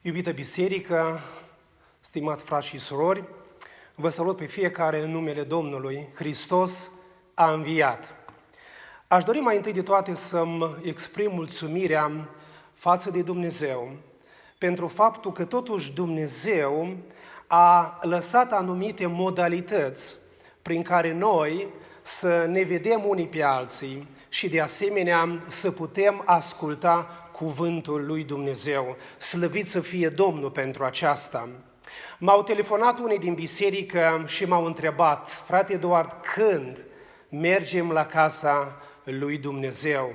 Iubită biserică, stimați frați și surori, vă salut pe fiecare în numele Domnului. Hristos a înviat. Aș dori mai întâi de toate să-mi exprim mulțumirea față de Dumnezeu pentru faptul că totuși Dumnezeu a lăsat anumite modalități prin care noi să ne vedem unii pe alții și de asemenea să putem asculta cuvântul lui Dumnezeu. Slăvit să fie Domnul pentru aceasta. M-au telefonat unii din biserică și m-au întrebat: frate Eduard, când mergem la casa lui Dumnezeu?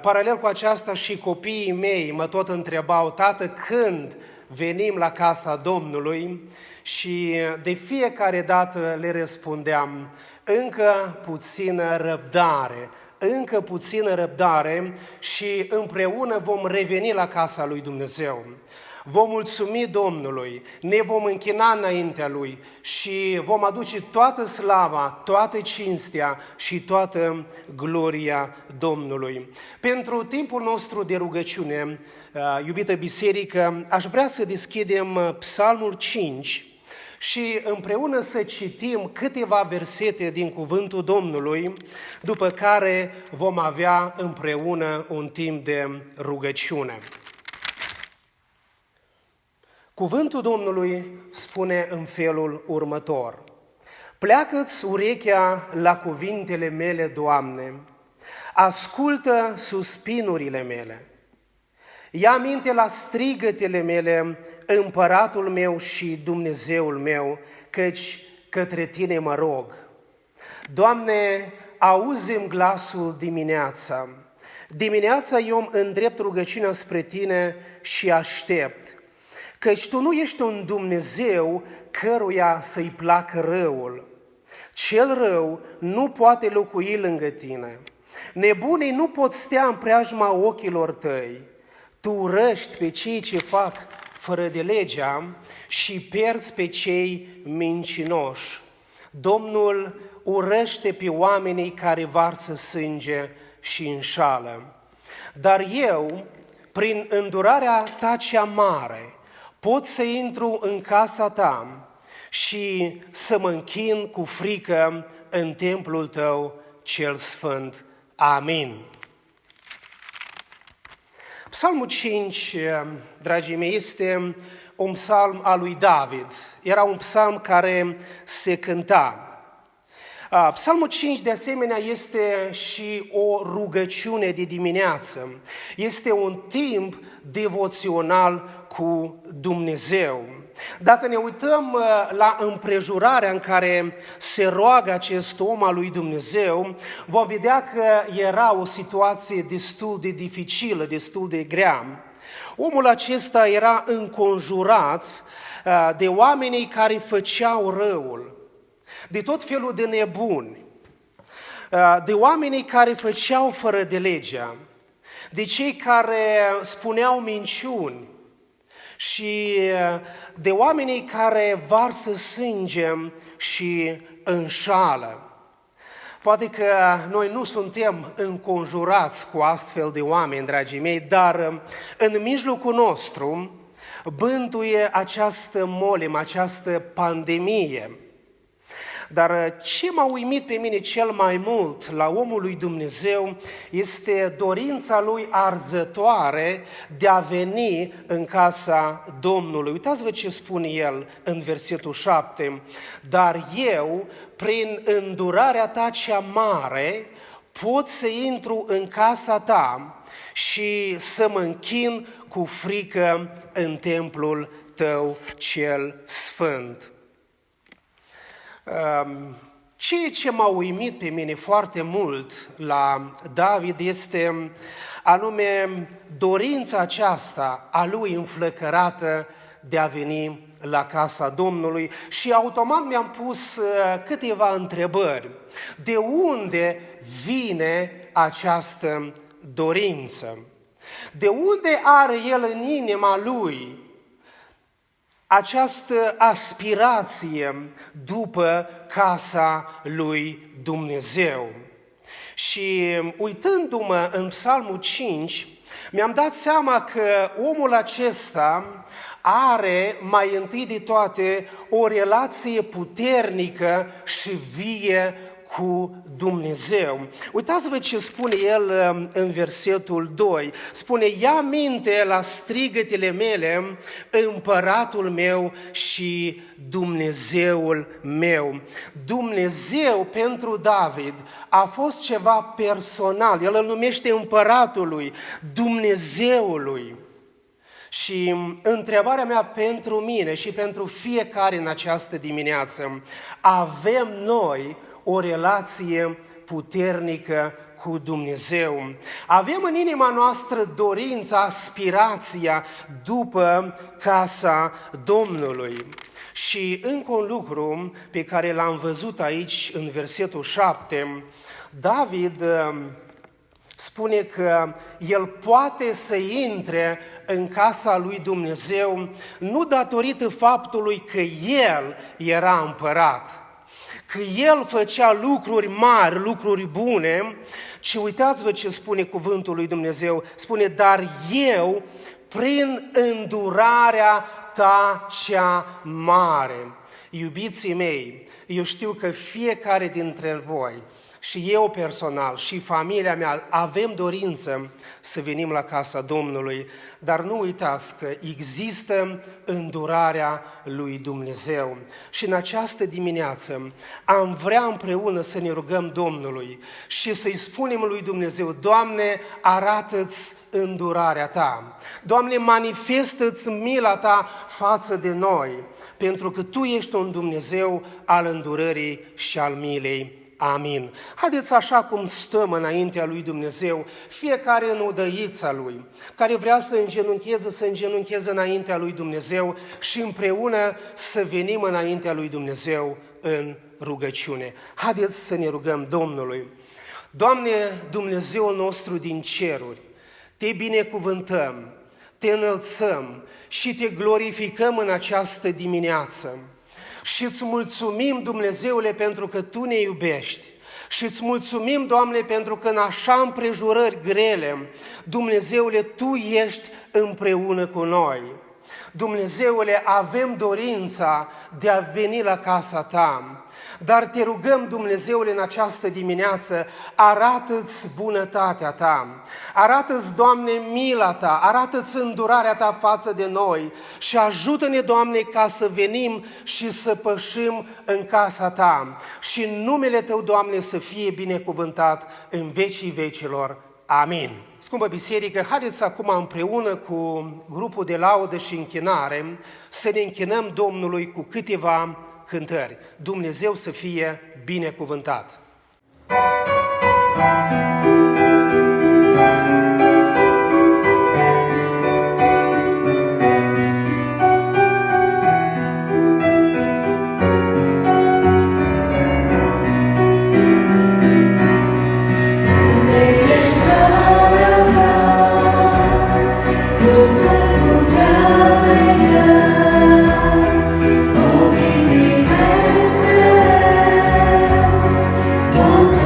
Paralel cu aceasta și copiii mei mă tot întrebau: tată, când venim la casa Domnului? Și de fiecare dată le răspundeam: încă puțină răbdare, încă puțină răbdare și împreună vom reveni la casa lui Dumnezeu. Vom mulțumi Domnului, ne vom închina înaintea Lui și vom aduce toată slava, toată cinstea și toată gloria Domnului. Pentru timpul nostru de rugăciune, iubită biserică, aș vrea să deschidem Psalmul 5 și împreună să citim câteva versete din cuvântul Domnului, după care vom avea împreună un timp de rugăciune. Cuvântul Domnului spune în felul următor: pleacă-ți urechea la cuvintele mele, Doamne, ascultă suspinurile mele, ia aminte la strigătele mele, Împăratul meu și Dumnezeul meu, căci către Tine mă rog. Doamne, auzi-mi glasul dimineața. Dimineața eu îmi îndrept rugăciunea spre Tine și aștept, căci Tu nu ești un Dumnezeu căruia să-i placă răul. Cel rău nu poate locui lângă Tine. Nebunii nu pot stea în preajma ochilor Tăi. Tu urăști pe cei ce fac fără de legea și pierzi pe cei mincinoși. Domnul urăște pe oamenii care varsă sânge și înșală. Dar eu, prin îndurarea Ta cea mare, pot să intru în casa Ta și să mă închin cu frică în templul Tău cel sfânt. Amin. Psalmul 5, dragii mei, este un psalm al lui David. Era un psalm care se cânta. Psalmul 5, de asemenea, este și o rugăciune de dimineață. Este un timp devoțional cu Dumnezeu. Dacă ne uităm la împrejurarea în care se roagă acest om al lui Dumnezeu, vom vedea că era o situație destul de dificilă, destul de grea. Omul acesta era înconjurat de oamenii care făceau răul, de tot felul de nebuni, de oamenii care făceau fără de legea, de cei care spuneau minciuni și de oamenii care varsă sânge și înșală. Poate că noi nu suntem înconjurați cu astfel de oameni, dragii mei, dar în mijlocul nostru bântuie această molimă, această pandemie. Dar ce m-a uimit pe mine cel mai mult la omul lui Dumnezeu este dorința lui arzătoare de a veni în casa Domnului. Uitați-vă ce spune el în versetul 7. Dar eu, prin îndurarea Ta cea mare, pot să intru în casa Ta și să mă închin cu frică în templul Tău cel sfânt. Ceea ce m-a uimit pe mine foarte mult la David este anume dorința aceasta a lui înflăcărată de a veni la casa Domnului și automat mi-am pus câteva întrebări. De unde vine această dorință? De unde are el în inima lui această aspirație după casa lui Dumnezeu? Și uitându-mă în Psalmul 5, Mi-am dat seama că omul acesta are mai întâi de toate o relație puternică și vie cu Dumnezeu. Uitați-vă ce spune el în versetul 2. Spune, ia minte la strigătele mele, împăratul meu și Dumnezeul meu. Dumnezeu pentru David a fost ceva personal. El îl numește împăratul lui, Dumnezeul lui. Și întrebarea mea pentru mine și pentru fiecare în această dimineață, avem noi o relație puternică cu Dumnezeu? Avem în inima noastră dorința, aspirația după casa Domnului. Și încă un lucru pe care l-am văzut aici în versetul 7, David spune că el poate să intre în casa lui Dumnezeu nu datorită faptului că el era împărat, că el făcea lucruri mari, lucruri bune, ci uitați-vă ce spune cuvântul lui Dumnezeu. Spune, dar eu, prin îndurarea ta cea mare. Iubiții mei, eu știu că fiecare dintre voi, și eu personal, și familia mea, avem dorință să venim la casa Domnului, dar nu uitați că există îndurarea lui Dumnezeu. Și în această dimineață am vrea împreună să ne rugăm Domnului și să-i spunem lui Dumnezeu, Doamne, arată-ți îndurarea ta. Doamne, manifestă-ți mila ta față de noi, pentru că Tu ești un Dumnezeu al îndurării și al milei. Amin. Haideți așa cum stăm înaintea lui Dumnezeu, fiecare în odăița lui, care vrea să îngenuncheze înaintea lui Dumnezeu și împreună să venim înaintea lui Dumnezeu în rugăciune. Haideți să ne rugăm Domnului. Doamne, Dumnezeul nostru din ceruri, Te binecuvântăm, Te înălțăm și Te glorificăm în această dimineață. Și îți mulțumim, Dumnezeule, pentru că Tu ne iubești. Și îți mulțumim, Doamne, pentru că în așa împrejurări grele, Dumnezeule, Tu ești împreună cu noi. Dumnezeule, avem dorința de a veni la casa Ta, dar Te rugăm, Dumnezeule, în această dimineață, arată-ți bunătatea Ta, arată-ți, Doamne, mila Ta, arată-ți îndurarea Ta față de noi și ajută-ne, Doamne, ca să venim și să pășim în casa Ta și numele Tău, Doamne, să fie binecuvântat în vecii vecilor. Amin. Scumpă biserică, haideți acum împreună cu grupul de laudă și închinare să ne închinăm Domnului cu câteva cântări. Dumnezeu să fie binecuvântat! Don't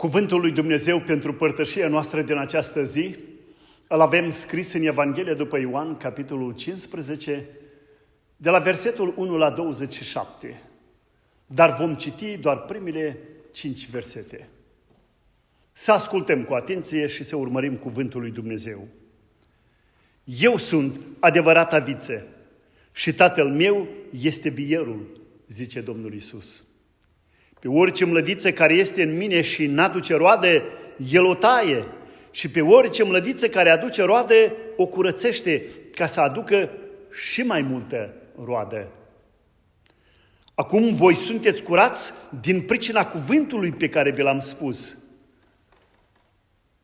Cuvântul lui Dumnezeu pentru părtășia noastră din această zi îl avem scris în Evanghelia după Ioan, capitolul 15, de la versetul 1 la 27. Dar vom citi doar primele 5 versete. Să ascultăm cu atenție și să urmărim cuvântul lui Dumnezeu. Eu sunt adevărata viță și Tatăl meu este vierul, zice Domnul Iisus. Pe orice mlădiță care este în mine și n-aduce roade, El o taie. Și pe orice mlădiță care aduce roade, o curățește, ca să aducă și mai multă roadă. Acum voi sunteți curați din pricina cuvântului pe care vi l-am spus.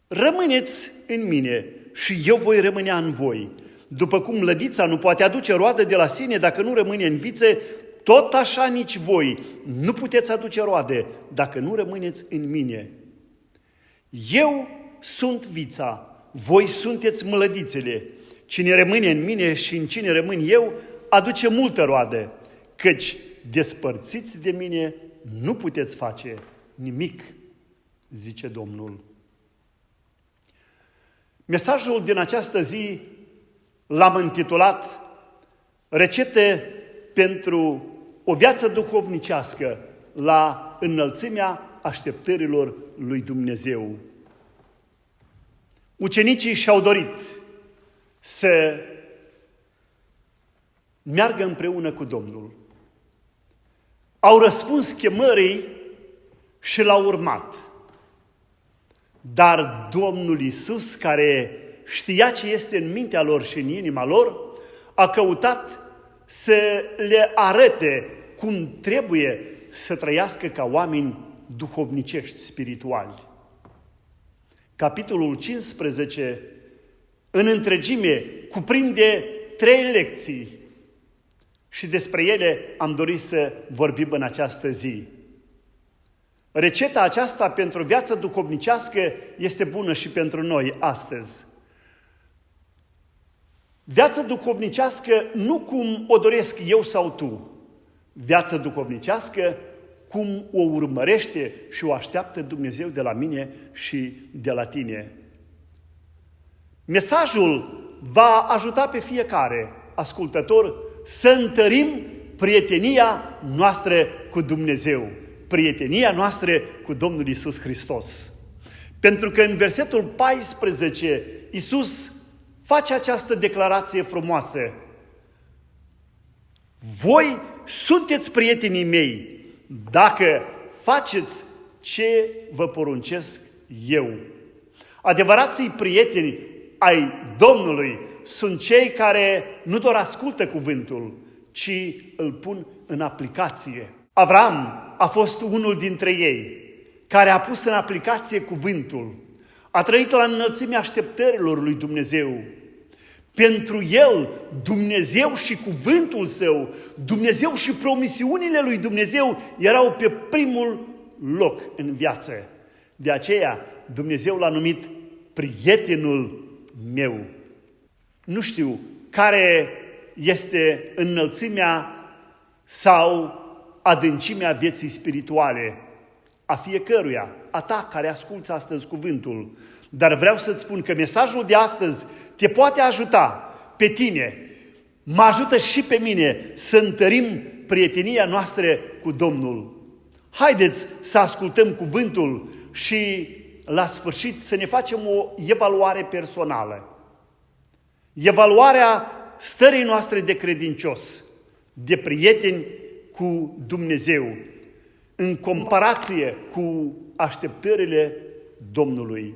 Rămâneți în mine și eu voi rămânea în voi. După cum mlădița nu poate aduce roadă de la sine dacă nu rămâne în viță, tot așa nici voi nu puteți aduce roade dacă nu rămâneți în mine. Eu sunt vița, voi sunteți mlădițele. Cine rămâne în mine și în cine rămân eu, aduce multă roadă, căci despărțiți de mine nu puteți face nimic, zice Domnul. Mesajul din această zi l-am intitulat Rețete pentru o viață duhovnicească la înălțimea așteptărilor lui Dumnezeu. Ucenicii și-au dorit să meargă împreună cu Domnul. Au răspuns chemării și l-au urmat. Dar Domnul Iisus, care știa ce este în mintea lor și în inima lor, a căutat să le arate cum trebuie să trăiască ca oameni duhovnicești, spirituali. Capitolul 15, în întregime, cuprinde 3 lecții și despre ele am dorit să vorbim în această zi. Rețeta aceasta pentru viața duhovnicească este bună și pentru noi astăzi. Viața duhovnicească nu cum o doresc eu sau tu. Viața duhovnicească cum o urmărește și o așteaptă Dumnezeu de la mine și de la tine. Mesajul va ajuta pe fiecare ascultător să întărim prietenia noastră cu Dumnezeu, prietenia noastră cu Domnul Iisus Hristos. Pentru că în versetul 14 Iisus face această declarație frumoasă. Voi sunteți prietenii mei dacă faceți ce vă poruncesc eu. Adevărații prieteni ai Domnului sunt cei care nu doar ascultă cuvântul, ci îl pun în aplicație. Avram a fost unul dintre ei care a pus în aplicație cuvântul. A trăit la înălțimea așteptărilor lui Dumnezeu. Pentru el, Dumnezeu și cuvântul său, Dumnezeu și promisiunile lui Dumnezeu erau pe primul loc în viață. De aceea, Dumnezeu l-a numit prietenul meu. Nu știu care este înălțimea sau adâncimea vieții spirituale a fiecăruia, a ta care asculți astăzi cuvântul. Dar vreau să-ți spun că mesajul de astăzi te poate ajuta pe tine, mă ajută și pe mine să întărim prietenia noastră cu Domnul. Haideți să ascultăm cuvântul și la sfârșit, să ne facem o evaluare personală. Evaluarea stării noastre de credincios, de prieteni cu Dumnezeu, în comparație cu așteptările Domnului.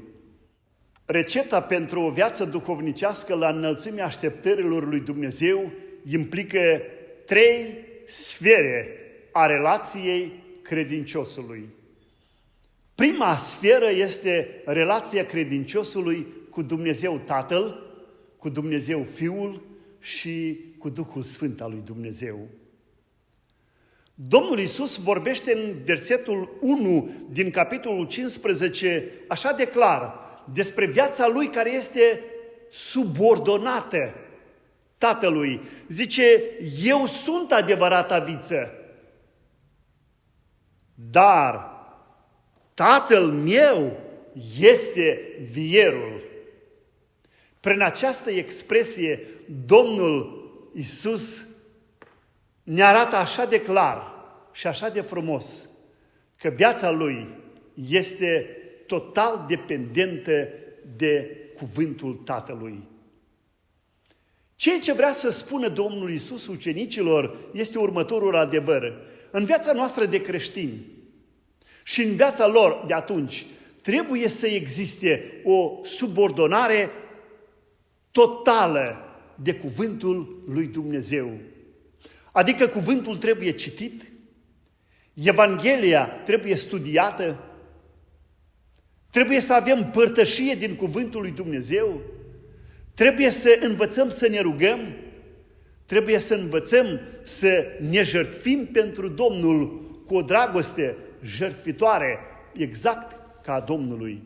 Rețeta pentru o viață duhovnicească la înălțimea așteptărilor lui Dumnezeu implică 3 sfere a relației credinciosului. Prima sferă este relația credinciosului cu Dumnezeu Tatăl, cu Dumnezeu Fiul și cu Duhul Sfânt al lui Dumnezeu. Domnul Iisus vorbește în versetul 1 din capitolul 15 așa de clar despre viața Lui care este subordonată Tatălui. Zice, eu sunt adevărata viță, dar Tatăl meu este vierul. Prin această expresie, Domnul Iisus ne arată așa de clar și așa de frumos că viața Lui este total dependentă de cuvântul Tatălui. Ceea ce vrea să spună Domnul Iisus ucenicilor este următorul adevăr. În viața noastră de creștini și în viața lor de atunci trebuie să existe o subordonare totală de cuvântul lui Dumnezeu. Adică cuvântul trebuie citit, Evanghelia trebuie studiată, trebuie să avem părtășie din cuvântul lui Dumnezeu, trebuie să învățăm să ne rugăm, trebuie să învățăm să ne jertfim pentru Domnul cu o dragoste jertfitoare, exact ca a Domnului.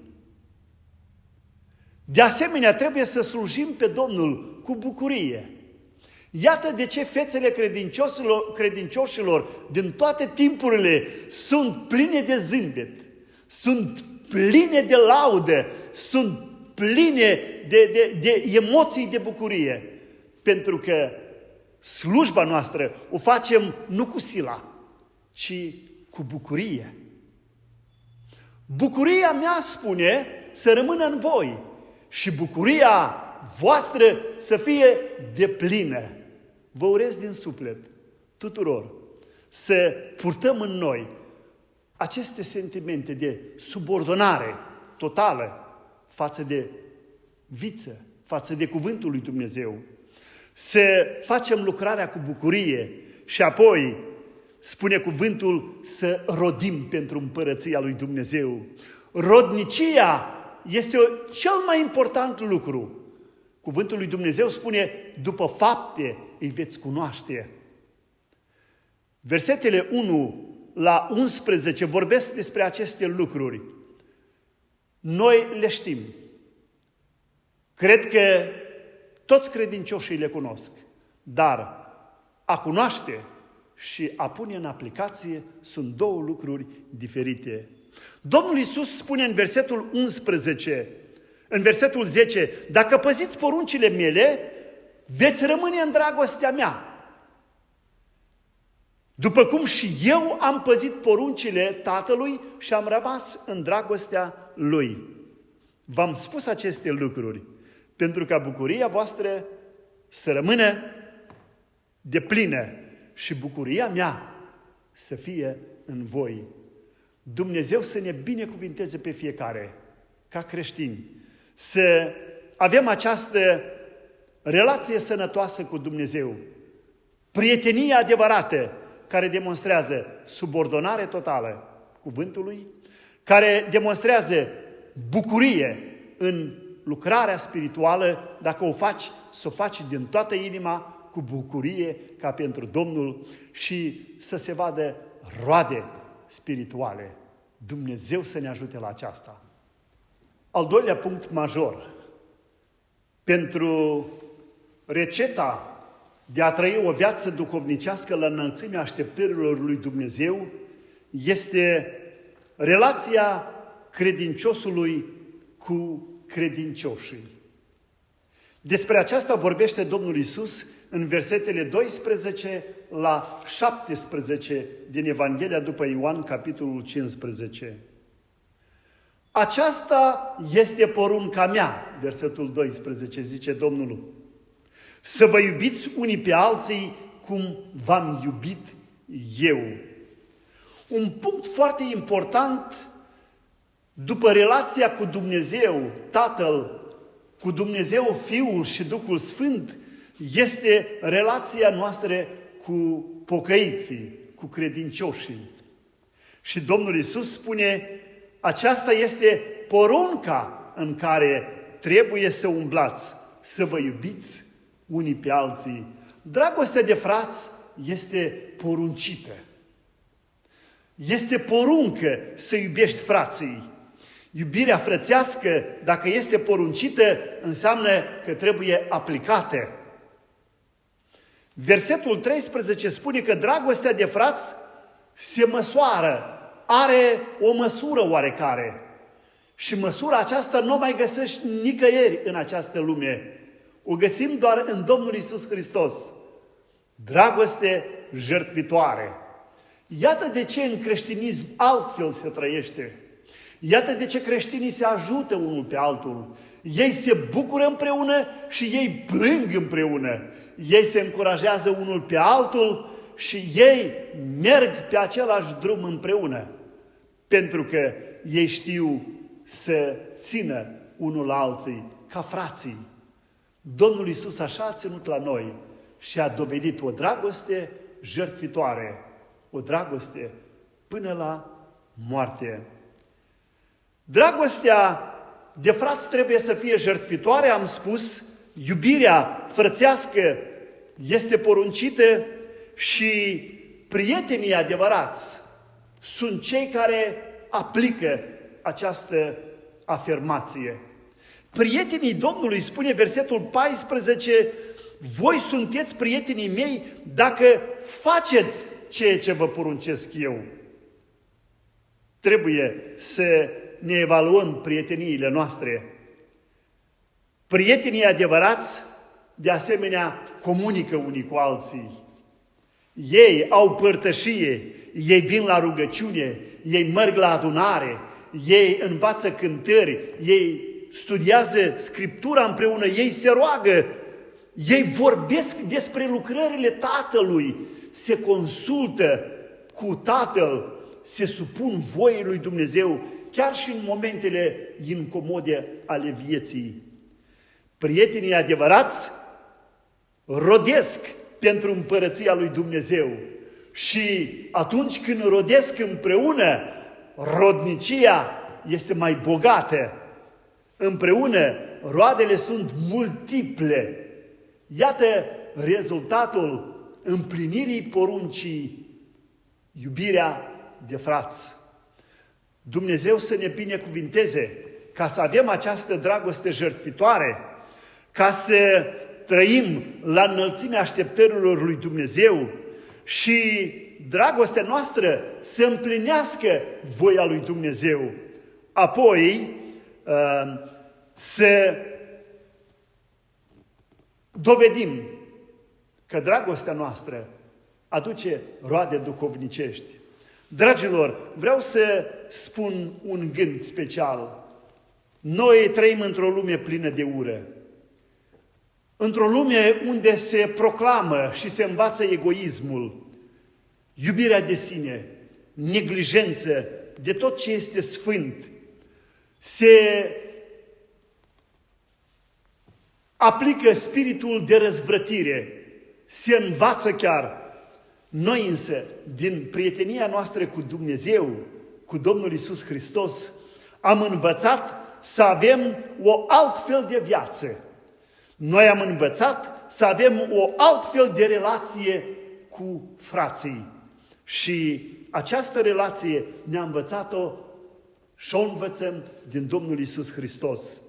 De asemenea, trebuie să slujim pe Domnul cu bucurie. Iată de ce fețele credincioșilor din toate timpurile sunt pline de zâmbet, sunt pline de laudă, sunt pline de emoții de bucurie. Pentru că slujba noastră o facem nu cu sila, ci cu bucurie. Bucuria mea, spune, să rămână în voi și bucuria voastră să fie deplină. Vă urez din suflet tuturor să purtăm în noi aceste sentimente de subordonare totală față de viță, față de cuvântul lui Dumnezeu. Să facem lucrarea cu bucurie și apoi, spune cuvântul, să rodim pentru împărăția lui Dumnezeu. Rodnicia este cel mai important lucru. Cuvântul lui Dumnezeu spune, după fapte îi veți cunoaște. Versetele 1 la 11 vorbesc despre aceste lucruri. Noi le știm. Cred că toți credincioșii le cunosc. Dar a cunoaște și a pune în aplicație sunt 2 lucruri diferite. Domnul Iisus spune în versetul 11, în versetul 10, dacă păziți poruncile mele, veți rămâne în dragostea mea. După cum și eu am păzit poruncile Tatălui și am rămas în dragostea Lui. V-am spus aceste lucruri pentru ca bucuria voastră să rămână deplină și bucuria mea să fie în voi. Dumnezeu să ne binecuvinteze pe fiecare, ca creștini, să avem această relație sănătoasă cu Dumnezeu, prietenie adevărată, care demonstrează subordonare totală cuvântului, care demonstrează bucurie în lucrarea spirituală, dacă o faci, să o faci din toată inima, cu bucurie, ca pentru Domnul, și să se vadă roade spirituale. Dumnezeu să ne ajute la aceasta. Al doilea punct major pentru rețeta de a trăi o viață duhovnicească la înălțimea așteptărilor lui Dumnezeu este relația credinciosului cu credincioșii. Despre aceasta vorbește Domnul Iisus în versetele 12 la 17 din Evanghelia după Ioan, capitolul 15. aceasta este porunca mea, versetul 12 zice Domnul, să vă iubiți unii pe alții cum v-am iubit eu. Un punct foarte important după relația cu Dumnezeu Tatăl, cu Dumnezeu Fiul și Duhul Sfânt, este relația noastră cu pocăiții, cu credincioșii. Și Domnul Iisus spune, aceasta este porunca în care trebuie să umblați, să vă iubiți unii pe alții. Dragostea de frați este poruncită. Este poruncă să iubești frații. Iubirea frățească, dacă este poruncită, înseamnă că trebuie aplicată. Versetul 13 spune că dragostea de frați se măsoară, are o măsură oarecare. Și măsura aceasta nu o mai găsești nicăieri în această lume. O găsim doar în Domnul Iisus Hristos. Dragoste jertfitoare. Iată de ce în creștinism altfel se trăiește. Iată de ce creștinii se ajută unul pe altul. Ei se bucură împreună și ei plâng împreună. Ei se încurajează unul pe altul și ei merg pe același drum împreună. Pentru că ei știu să țină unul la alții, ca frații. Domnul Iisus așa a ținut la noi și a dovedit o dragoste jertfitoare, o dragoste până la moarte. Dragostea de frați trebuie să fie jertfitoare, am spus, iubirea frățească este poruncită și prietenii adevărați sunt cei care aplică această afirmație. Prietenii Domnului, spune versetul 14, voi sunteți prietenii mei dacă faceți ceea ce vă poruncesc eu. Trebuie să ne evaluăm prieteniile noastre. Prietenii adevărați, de asemenea, comunică unii cu alții. Ei au părtășie, ei vin la rugăciune, ei merg la adunare, ei învață cântări, ei studiază Scriptura împreună, ei se roagă, ei vorbesc despre lucrările Tatălui, se consultă cu Tatăl, se supun voii lui Dumnezeu, chiar și în momentele incomode ale vieții. Prietenii adevărați rodesc pentru împărăția lui Dumnezeu și atunci când rodesc împreună, rodnicia este mai bogată. Împreună, roadele sunt multiple. Iată rezultatul împlinirii poruncii, iubirea de frați. Dumnezeu să ne binecuvinteze ca să avem această dragoste jertfitoare, ca să trăim la înălțimea așteptărilor lui Dumnezeu și dragostea noastră să împlinească voia lui Dumnezeu. Apoi să dovedim că dragostea noastră aduce roade duhovnicești. Dragilor, vreau să spun un gând special. Noi trăim într-o lume plină de ură. Într-o lume unde se proclamă și se învață egoismul, iubirea de sine, neglijență de tot ce este sfânt. Se aplică spiritul de răzvrătire, se învață chiar. Noi însă, din prietenia noastră cu Dumnezeu, cu Domnul Iisus Hristos, am învățat să avem o altfel de viață. Noi am învățat să avem o altfel de relație cu frații. Și această relație ne-a învățat-o și o învățăm din Domnul Iisus Hristos.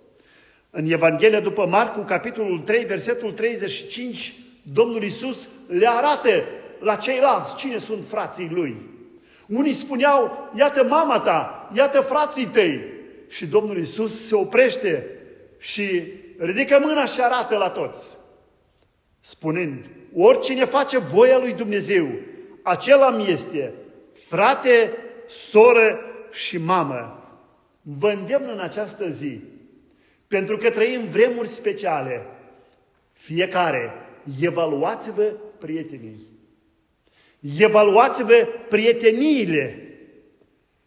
În Evanghelia după Marcu, capitolul 3, versetul 35, Domnul Iisus le arată la ceilalți cine sunt frații Lui. Unii spuneau, iată mama ta, iată frații tăi. Și Domnul Iisus se oprește și ridică mâna și arată la toți, spunând, oricine face voia lui Dumnezeu, acela mi este frate, soră și mamă. vă îndemn în această zi, pentru că trăim vremuri speciale, fiecare, evaluați-vă prietenii. Evaluați-vă prieteniile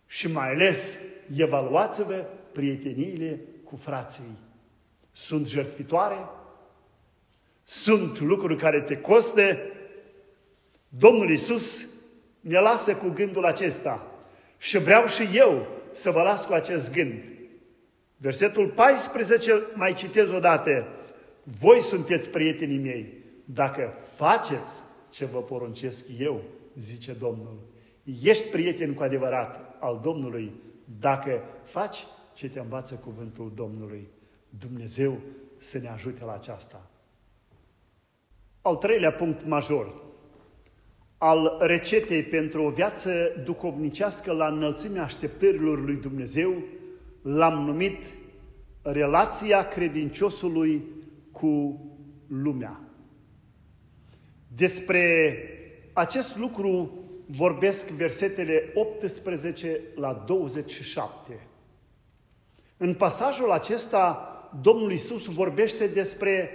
și mai ales evaluați-vă prieteniile cu frații. Sunt jertfitoare? Sunt lucruri care te costă? Domnul Iisus ne lasă cu gândul acesta și vreau și eu să vă las cu acest gând. Versetul 14, mai citez odată. Voi sunteți prietenii mei dacă faceți ce vă poruncesc eu, zice Domnul. Ești prieten cu adevărat al Domnului dacă faci ce te învață cuvântul Domnului. Dumnezeu să ne ajute la aceasta. Al treilea punct major al recetei pentru o viață duhovnicească la înălțimea așteptărilor lui Dumnezeu l-am numit relația credinciosului cu lumea. Despre acest lucru vorbesc versetele 18 la 27. În pasajul acesta, Domnul Iisus vorbește despre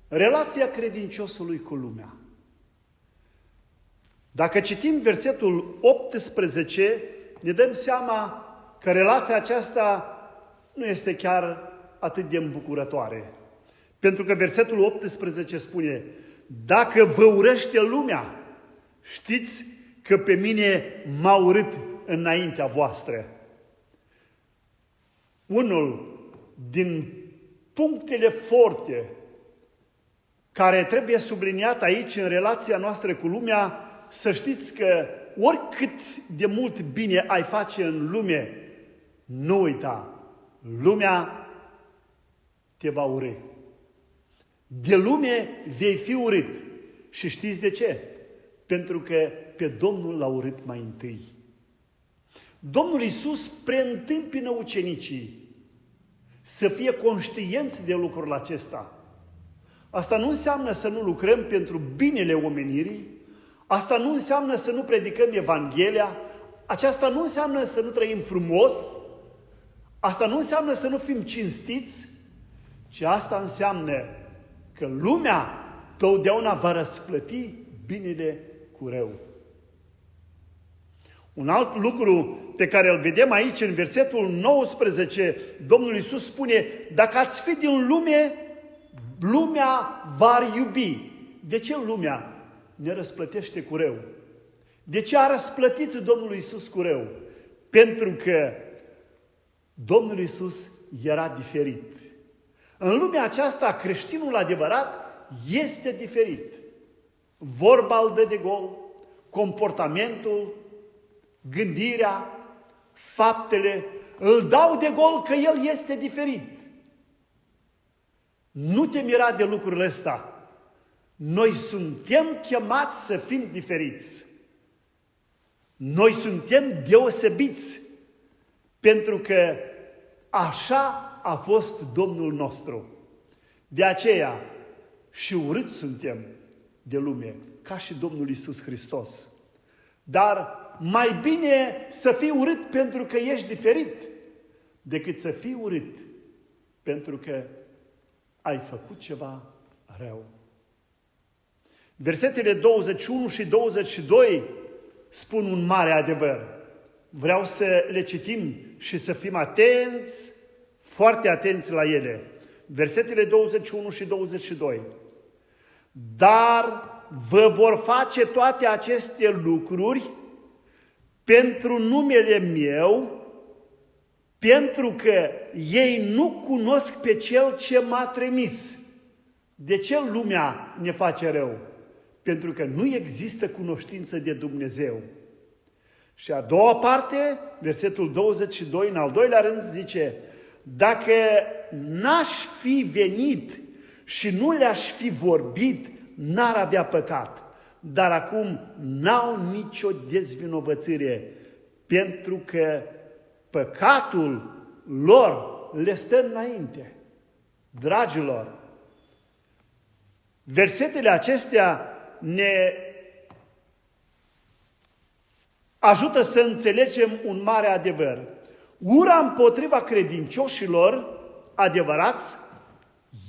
relația credinciosului cu lumea. Dacă citim versetul 18, ne dăm seama că relația aceasta nu este chiar atât de îmbucurătoare. Pentru că versetul 18 spune: dacă vă urăște lumea, știți că pe mine m-a urât înaintea voastră. Unul din punctele forte care trebuie subliniat aici în relația noastră cu lumea, să știți că oricât de mult bine ai face în lume, nu uita, lumea te va urâ. De lume vei fi urât. Și știți de ce? Pentru că pe Domnul l-a urât mai întâi. Domnul Iisus preîntâmpină ucenicii să fie conștienți de lucrul acesta. Asta nu înseamnă să nu lucrăm pentru binele omenirii, asta nu înseamnă să nu predicăm Evanghelia, aceasta nu înseamnă să nu trăim frumos, asta nu înseamnă să nu fim cinstiți, ci asta înseamnă că lumea totdeauna va răsplăti binele cu rău. Un alt lucru pe care îl vedem aici în versetul 19, Domnul Iisus spune: dacă ați fi din lume, lumea v-ar iubi. De ce lumea ne răsplătește cu rău? De ce a răsplătit Domnul Iisus cu rău? Pentru că Domnul Iisus era diferit. În lumea aceasta, creștinul adevărat este diferit. Vorba îl dă de gol, comportamentul, gândirea, faptele îl dau de gol că el este diferit. Nu te mira de lucrurile astea. Noi suntem chemați să fim diferiți. Noi suntem deosebiți, pentru că așa a fost Domnul nostru. De aceea și urâți suntem de lume, ca și Domnul Iisus Hristos. Dar mai bine să fii urât pentru că ești diferit, decât să fii urât pentru că ai făcut ceva rău. Versetele 21 și 22 spun un mare adevăr. Vreau să le citim și să fim atenți, foarte atenți la ele. Versetele 21 și 22. Dar vă vor face toate aceste lucruri pentru numele meu, pentru că ei nu cunosc pe Cel ce m-a trimis. De ce lumea ne face rău? Pentru că nu există cunoștință de Dumnezeu. Și a doua parte, versetul 22, în al doilea rând, zice: dacă n-aș fi venit și nu le-aș fi vorbit, n-ar avea păcat. Dar acum n-au nicio dezvinovățire, pentru că păcatul lor le stă înainte. Dragilor, versetele acestea ne ajută să înțelegem un mare adevăr. Ura împotriva credincioșilor adevărați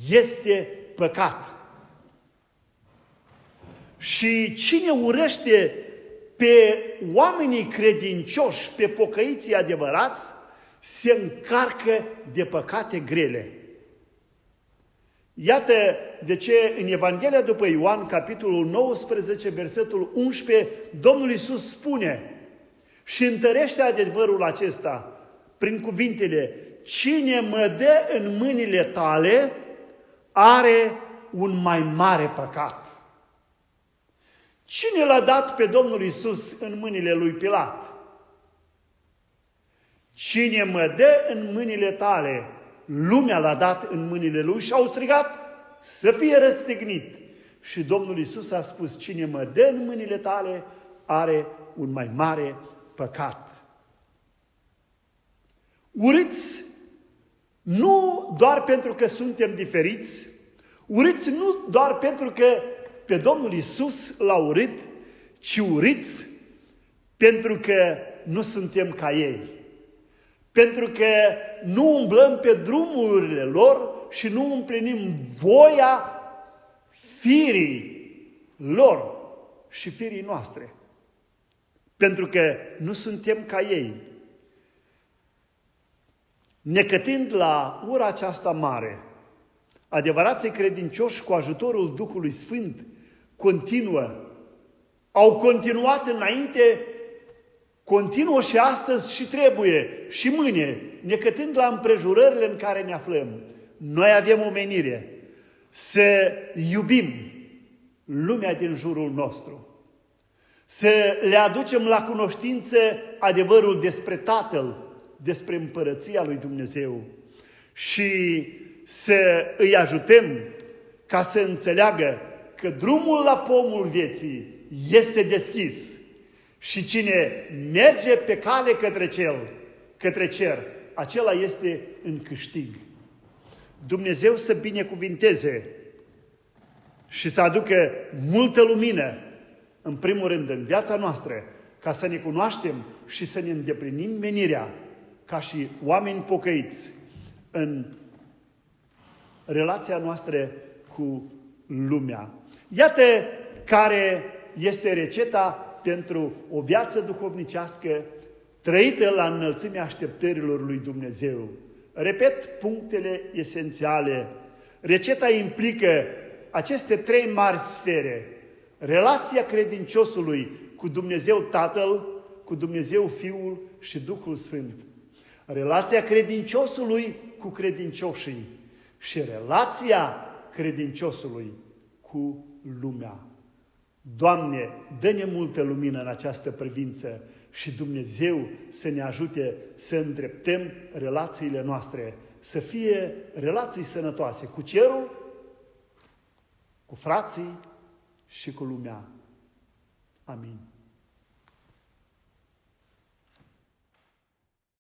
este păcat. Și cine urăște pe oamenii credincioși, pe pocăiții adevărați, se încarcă de păcate grele. Iată de ce în Evanghelia după Ioan, capitolul 19, versetul 11, Domnul Iisus spune și întărește adevărul acesta prin cuvintele: cine mă dă în mâinile tale are un mai mare păcat. Cine l-a dat pe Domnul Iisus în mâinile lui Pilat? Cine mă dă în mâinile tale, lumea l-a dat în mâinile lui și au strigat să fie răstignit. Și Domnul Iisus a spus: cine mă dă în mâinile tale are un mai mare păcat. Urâți nu doar pentru că suntem diferiți, urâți nu doar pentru că pe Domnul Iisus l-a urât, ci urâți pentru că nu suntem ca ei. Pentru că nu umblăm pe drumurile lor și nu împlinim voia firii lor și firii noastre. Pentru că nu suntem ca ei. Necătind la ura aceasta mare, adevărații credincioși cu ajutorul Duhului Sfânt au continuat înainte, continuă și astăzi și trebuie și mâine, necătând la împrejurările în care ne aflăm. Noi avem o menire să iubim lumea din jurul nostru, să le aducem la cunoștință adevărul despre Tatăl, despre împărăția lui Dumnezeu și să îi ajutăm ca să înțeleagă că drumul la pomul vieții este deschis și cine merge pe cale către cer, acela este în câștig. Dumnezeu să binecuvinteze și să aducă multă lumină, în primul rând, în viața noastră, ca să ne cunoaștem și să ne îndeplinim menirea ca și oameni pocăiți în relația noastră cu lumea. Iată care este rețeta pentru o viață duhovnicească trăită la înălțimea așteptărilor lui Dumnezeu. Repet punctele esențiale. Rețeta implică aceste 3 mari sfere: relația credinciosului cu Dumnezeu Tatăl, cu Dumnezeu Fiul și Duhul Sfânt. Relația credinciosului cu credincioșii și relația credinciosului cu lumea. Doamne, dă-ne multă lumină în această privință și Dumnezeu să ne ajute să îndreptăm relațiile noastre, să fie relații sănătoase cu cerul, cu frații și cu lumea. Amin.